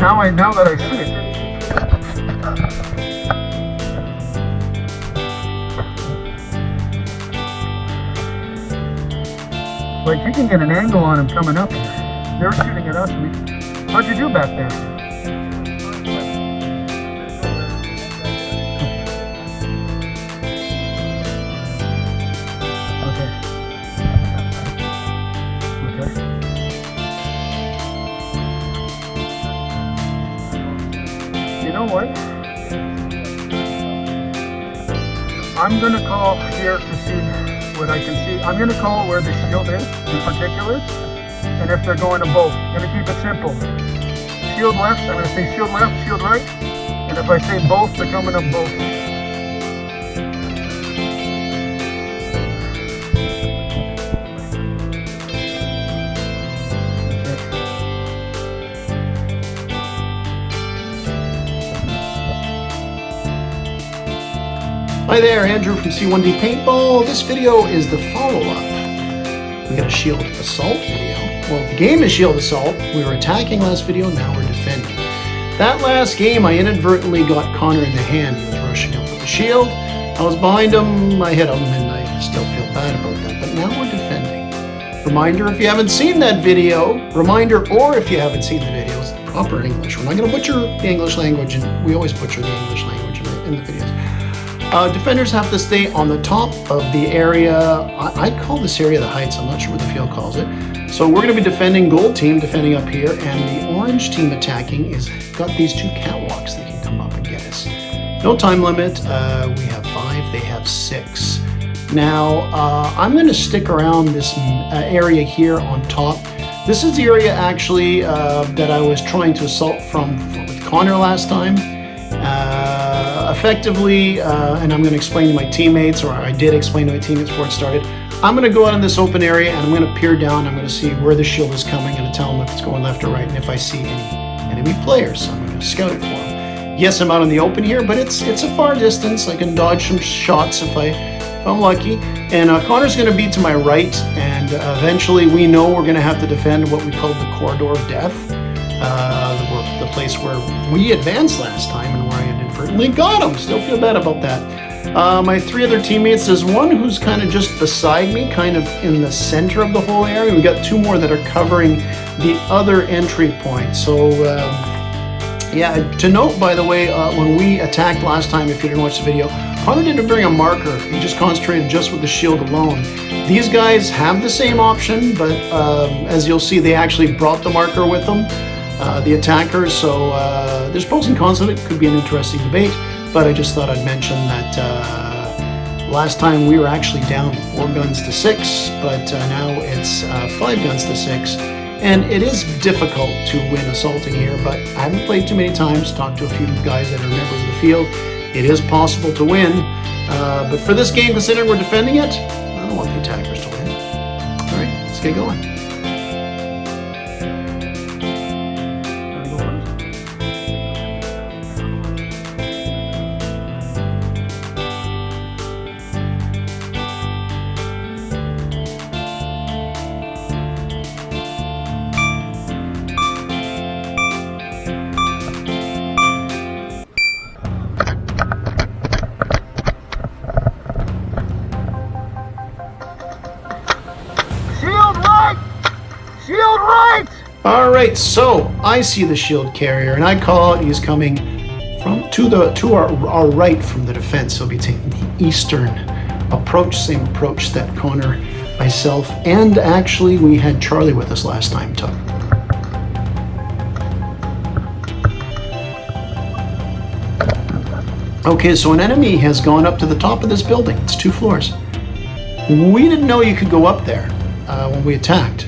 now that I see it. Like you can get an angle on him coming up. They're shooting at us. How'd you do back there? You know what? I'm gonna call here to see what I can see. I'm gonna call where the shield is in particular, and if they're going to both. I'm gonna keep it simple. Shield left, I'm gonna say shield left, shield right, and if I say both, they're coming up both. Hi there, Andrew from C1D Paintball. This video is the follow-up. We got a Shield Assault video. Well, the game is Shield Assault. We were attacking last video, now we're defending. That last game, I inadvertently got Connor in the hand. He was rushing up with the shield. I was behind him, I hit him, and I still feel bad about that. But now we're defending. Reminder, if you haven't seen that video, or if you haven't seen the video, it's the proper English. We're not going to butcher the English language, and we always butcher the English language in the videos. Defenders have to stay on the top of the area. I call this area the heights. I'm not sure what the field calls it. So we're going to be defending gold team, defending up here, and the orange team attacking is got these two catwalks that can come up and get us. No time limit. We have 5. They have 6. Now I'm going to stick around this area here on top. This is the area actually that I was trying to assault with Connor last time. Effectively, and I'm going to explain to my teammates, or I did explain to my teammates before it started, I'm going to go out in this open area and I'm going to peer down. I'm going to see where the shield is coming. I'm going to tell them if it's going left or right, and if I see any enemy players, I'm going to scout it for them. Yes, I'm out in the open here, but it's a far distance. I can dodge some shots if I'm lucky. And Connor's going to be to my right, and eventually we know we're going to have to defend what we called the corridor of death, the place where we advanced last time and where I inadvertently got him. Still feel bad about that. My 3 other teammates, there's one who's kind of just beside me, kind of in the center of the whole area. We got 2 more that are covering the other entry point. So yeah, to note, by the way, when we attacked last time, if you didn't watch the video, Connor didn't bring a marker. He just concentrated just with the shield alone. These guys have the same option, but as you'll see, they actually brought the marker with them. The attackers, so there's pros and cons of it. Could be an interesting debate, but I just thought I'd mention that last time we were actually down 4 guns to 6, but now it's 5 guns to 6, and it is difficult to win assaulting here, but I haven't played too many times, talked to a few guys that are members of the field. It is possible to win, but for this game, considering we're defending it, I don't want the attackers to win. All right, let's get going. Shield right! All right, so I see the shield carrier, and I call out. He's coming to our right from the defense. He'll be taking the eastern approach, same approach that Connor, myself, and actually we had Charlie with us last time took. Okay, so an enemy has gone up to the top of this building. It's 2 floors. We didn't know you could go up there when we attacked.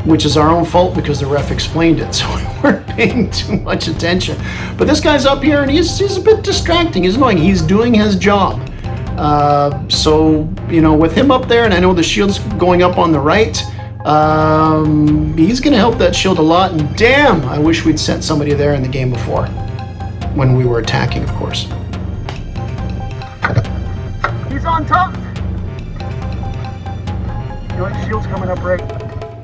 Which is our own fault because the ref explained it, so we weren't paying too much attention. But this guy's up here and he's a bit distracting. He's annoying. He's doing his job. So, you know, with him up there, and I know the shield's going up on the right, he's going to help that shield a lot. And damn, I wish we'd sent somebody there in the game before, when we were attacking, of course. He's on top. You know, shield's coming up right.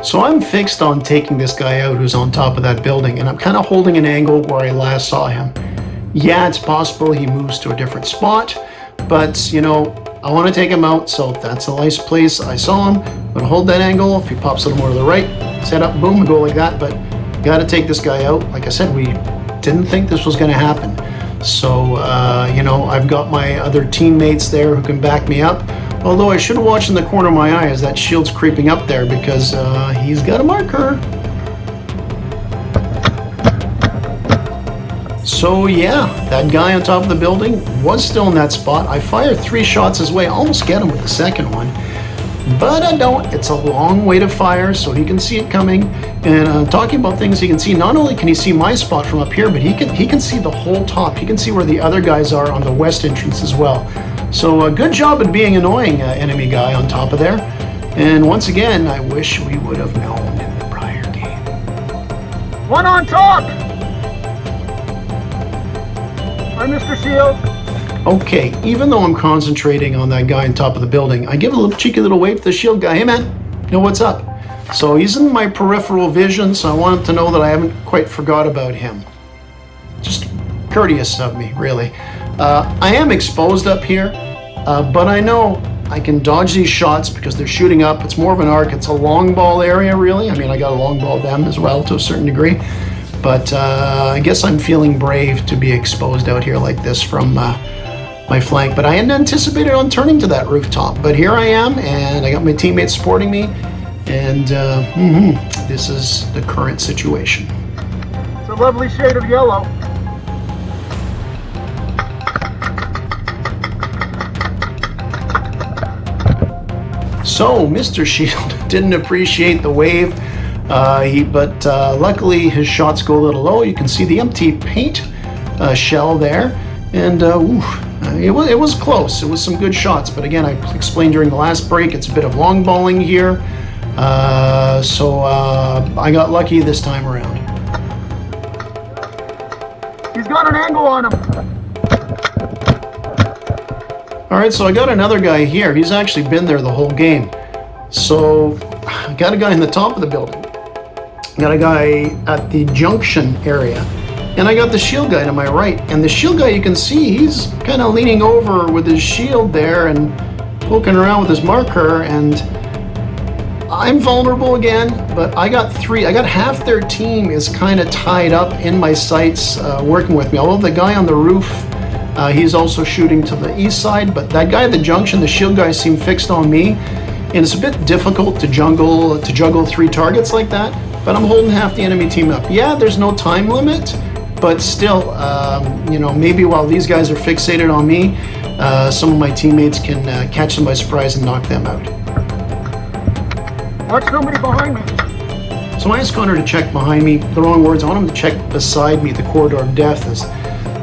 So I'm fixed on taking this guy out who's on top of that building, and I'm kind of holding an angle where I last saw him. Yeah, it's possible he moves to a different spot, but you know, I want to take him out, so that's a nice place I saw him. I'm gonna hold that angle. If he pops a little more to the right, set up, boom, and go like that. But got to take this guy out. Like I said, we didn't think this was going to happen. So, you know, I've got my other teammates there who can back me up. Although I should have watched in the corner of my eye as that shield's creeping up there because he's got a marker. So yeah, that guy on top of the building was still in that spot. I fired 3 shots his way, almost get him with the second one. But I don't. It's a long way to fire, so he can see it coming. And talking about things he can see, not only can he see my spot from up here, but he can see the whole top. He can see where the other guys are on the west entrance as well. So good job at being annoying, enemy guy on top of there. And once again, I wish we would have known in the prior game. One on top! Hi, Mr. Shield. Okay, even though I'm concentrating on that guy on top of the building, I give a little cheeky little wave to the shield guy. Hey man, you know what's up? So he's in my peripheral vision, so I want him to know that I haven't quite forgot about him. Just courteous of me, really. I am exposed up here, but I know I can dodge these shots because they're shooting up. It's more of an arc. It's a long ball area, really. I mean, I got a long ball them as well to a certain degree. But I guess I'm feeling brave to be exposed out here like this from my flank. But I hadn't anticipated on turning to that rooftop. But here I am, and I got my teammates supporting me. And this is the current situation. It's a lovely shade of yellow. So Mr. Shield didn't appreciate the wave, but luckily his shots go a little low. You can see the empty paint shell there, and it was close. It was some good shots, but again, I explained during the last break, it's a bit of long balling here, so I got lucky this time around. He's got an angle on him. All right, so I got another guy here. He's actually been there the whole game. So I got a guy in the top of the building. Got a guy at the junction area. And I got the shield guy to my right. And the shield guy, you can see, he's kind of leaning over with his shield there and poking around with his marker. And I'm vulnerable again, but I got half their team is kind of tied up in my sights working with me. Although the guy on the roof, he's also shooting to the east side, but that guy at the junction, the shield guy, seemed fixed on me, and it's a bit difficult to juggle 3 targets like that, but I'm holding half the enemy team up. Yeah, there's no time limit, but still, you know, maybe while these guys are fixated on me, some of my teammates can catch them by surprise and knock them out. Watch somebody behind me. So I asked Connor to check behind me. The wrong words. I want him to check beside me, the corridor of death.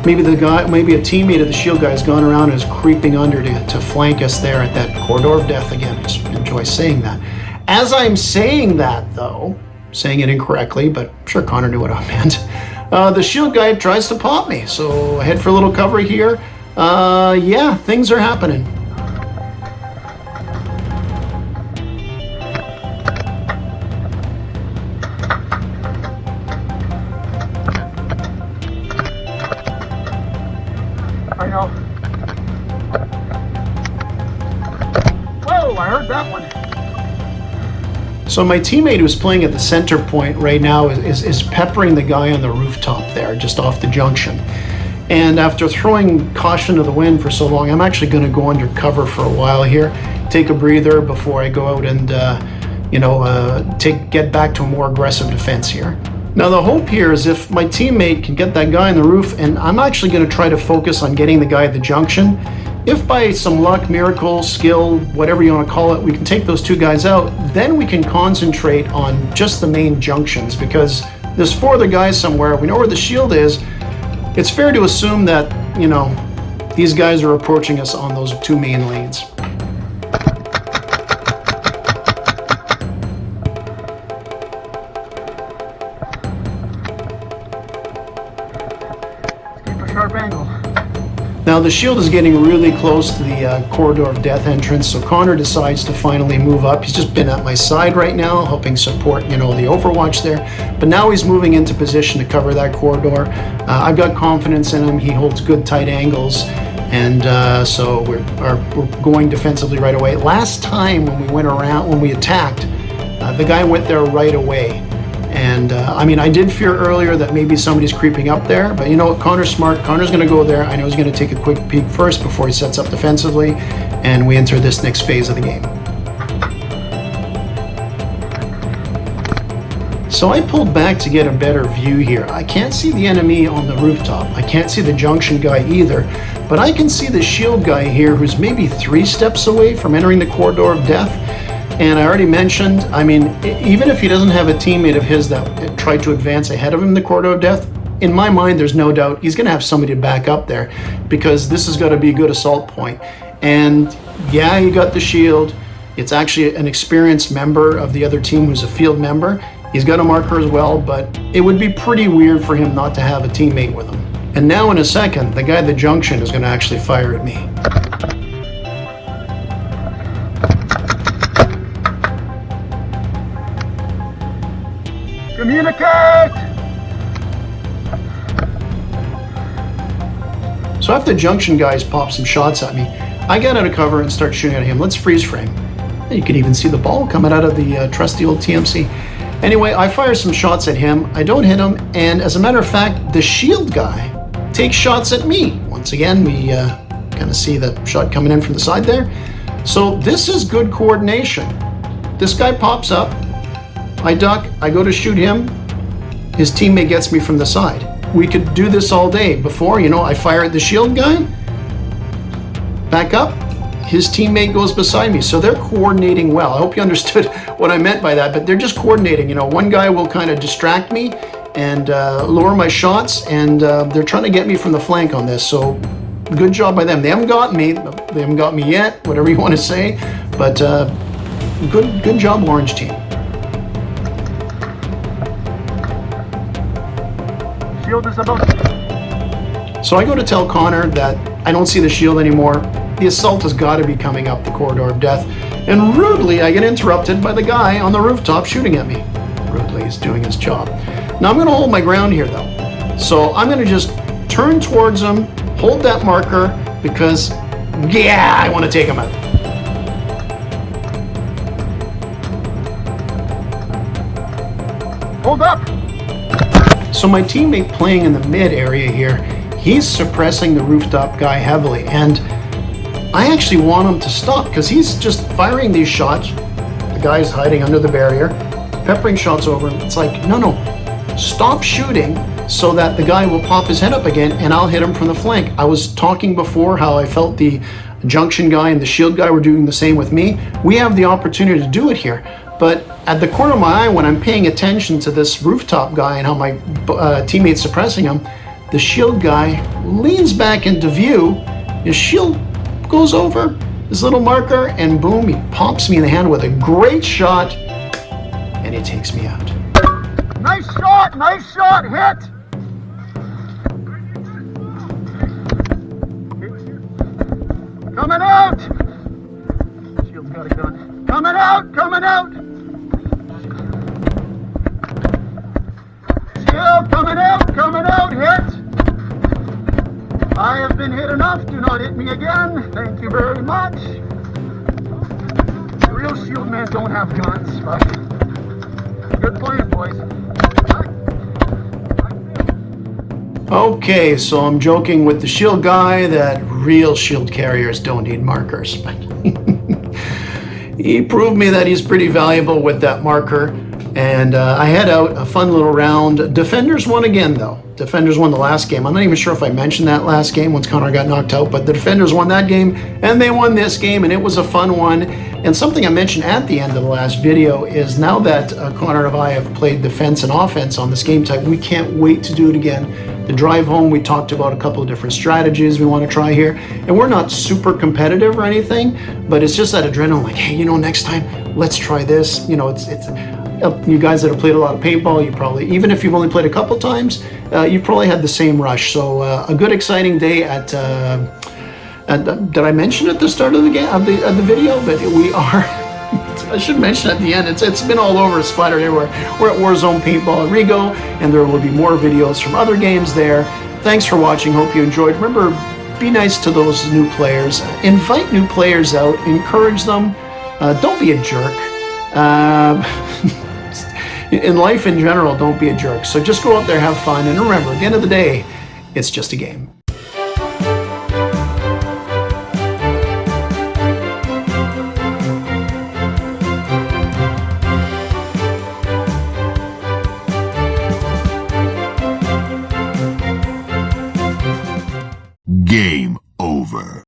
Maybe a teammate of the shield guy has gone around and is creeping under to flank us there at that corridor of death again. I just enjoy saying that. As I'm saying that, though, saying it incorrectly, but I'm sure Connor knew what I meant, the shield guy tries to pop me. So I head for a little cover here. Yeah, things are happening. I know. Whoa, I heard that one. So my teammate who's playing at the center point right now is peppering the guy on the rooftop there, just off the junction. And after throwing caution to the wind for so long, I'm actually going to go under cover for a while here, take a breather before I go out and, get back to a more aggressive defense here. Now the hope here is if my teammate can get that guy on the roof, and I'm actually going to try to focus on getting the guy at the junction. If by some luck, miracle, skill, whatever you want to call it, we can take those 2 guys out, then we can concentrate on just the main junctions, because there's 4 other guys somewhere. We know where the shield is. It's fair to assume that, you know, these guys are approaching us on those 2 main lanes. Sharp angle. Now the shield is getting really close to the corridor of death entrance, so Connor decides to finally move up. He's just been at my side right now, helping support, the Overwatch there. But now he's moving into position to cover that corridor. I've got confidence in him. He holds good tight angles, and so we're going defensively right away. Last time when we attacked, the guy went there right away. And I did fear earlier that maybe somebody's creeping up there, but you know what? Connor's smart. Connor's going to go there. I know he's going to take a quick peek first before he sets up defensively, and we enter this next phase of the game. So I pulled back to get a better view here. I can't see the enemy on the rooftop. I can't see the junction guy either, but I can see the shield guy here who's maybe 3 steps away from entering the corridor of death. And I already mentioned, even if he doesn't have a teammate of his that tried to advance ahead of him in the corridor of death, in my mind, there's no doubt he's going to have somebody to back up there, because this has got to be a good assault point. And yeah, you got the shield. It's actually an experienced member of the other team who's a field member. He's got a marker as well, but it would be pretty weird for him not to have a teammate with him. And now in a second, the guy at the junction is going to actually fire at me. Communicate! So after the junction guys pop some shots at me, I get out of cover and start shooting at him. Let's freeze frame. You can even see the ball coming out of the trusty old TMC. Anyway, I fire some shots at him. I don't hit him, and as a matter of fact, the shield guy takes shots at me. Once again, we kind of see the shot coming in from the side there. So this is good coordination. This guy pops up. I duck, I go to shoot him, his teammate gets me from the side. We could do this all day. Before, I fire at the shield guy, back up, his teammate goes beside me. So they're coordinating well. I hope you understood what I meant by that, but they're just coordinating. One guy will kind of distract me and lower my shots, and they're trying to get me from the flank on this. So good job by them. They haven't got me yet, whatever you want to say, but good job, Orange team. So I go to tell Connor that I don't see the shield anymore. The assault has got to be coming up the corridor of death. And rudely, I get interrupted by the guy on the rooftop shooting at me. Rudely, he's doing his job. Now I'm going to hold my ground here, though. So I'm going to just turn towards him, hold that marker, because, yeah, I want to take him out. Hold up! So my teammate playing in the mid area here, he's suppressing the rooftop guy heavily, and I actually want him to stop because he's just firing these shots. The guy's hiding under the barrier, peppering shots over him. It's like, no, stop shooting so that the guy will pop his head up again and I'll hit him from the flank. I was talking before how I felt the junction guy and the shield guy were doing the same with me. We have the opportunity to do it here. But at the corner of my eye, when I'm paying attention to this rooftop guy and how my teammate's suppressing him, the shield guy leans back into view. His shield goes over his little marker, and boom, he pops me in the hand with a great shot, and he takes me out. Nice shot, hit! Coming out! Shield's got a gun. Coming out! Shield, coming out, hit! I have been hit enough, do not hit me again. Thank you very much. Real shield men don't have guns, but good playing, boys. Okay, so I'm joking with the shield guy that real shield carriers don't need markers, but he proved me that he's pretty valuable with that marker, and I had out a fun little round. Defenders won again, though. Defenders won the last game. I'm not even sure if I mentioned that last game once Connor got knocked out, but the Defenders won that game, and they won this game, and it was a fun one. And something I mentioned at the end of the last video is now that Connor and I have played defense and offense on this game type, we can't wait to do it again. The drive home, we talked about a couple of different strategies we want to try here, and we're not super competitive or anything, but it's just that adrenaline, like, hey, next time, let's try this. You guys that have played a lot of paintball, you probably, even if you've only played a couple times, you probably had the same rush. So a good exciting day at did I mention at the start of the game of the video? But we are. I should mention at the end. It's been all over, splattered everywhere. We're at Warzone Paintball at Rigo, and there will be more videos from other games there. Thanks for watching. Hope you enjoyed. Remember, be nice to those new players. Invite new players out. Encourage them. Don't be a jerk. In life in general, don't be a jerk. So just go out there, have fun, and remember, at the end of the day, it's just a game. Game over.